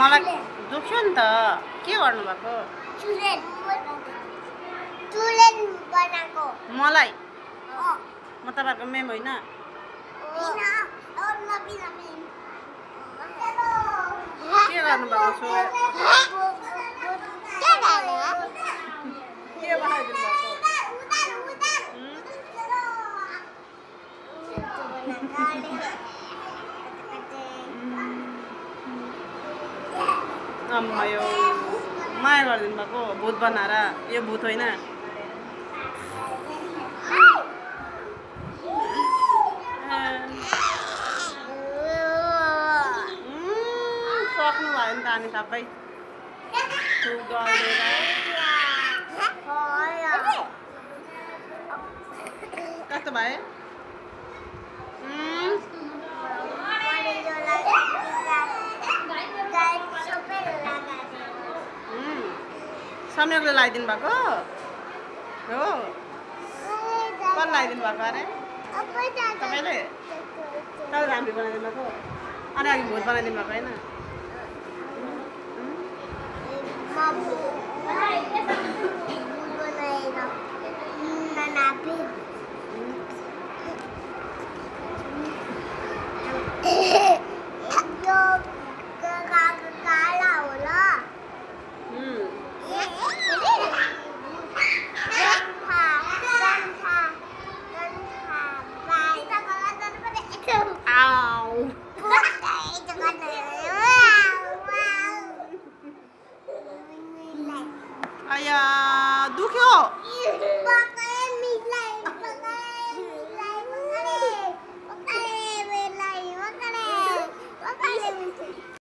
मलाई दुख्यो नि त के गर्नु भएको मलाई म तपाईहरुको मेम होइन के गर्नु भएको छ के बनाइदिनु भएको अम्मा यो माया गरिदिनु भएको भूत बनाएर यो भूत होइन सक्नु भयो नि त अनि सबै कस्तो भयो संयोगले लगाइदिनु भएको हो कसले लगाइदिनु भएको अरे तपाईँले तपाईँ राम्री बनाइदिनु भएको अनि अघि भूत बनाइदिनु भएको होइन आया दुख्यो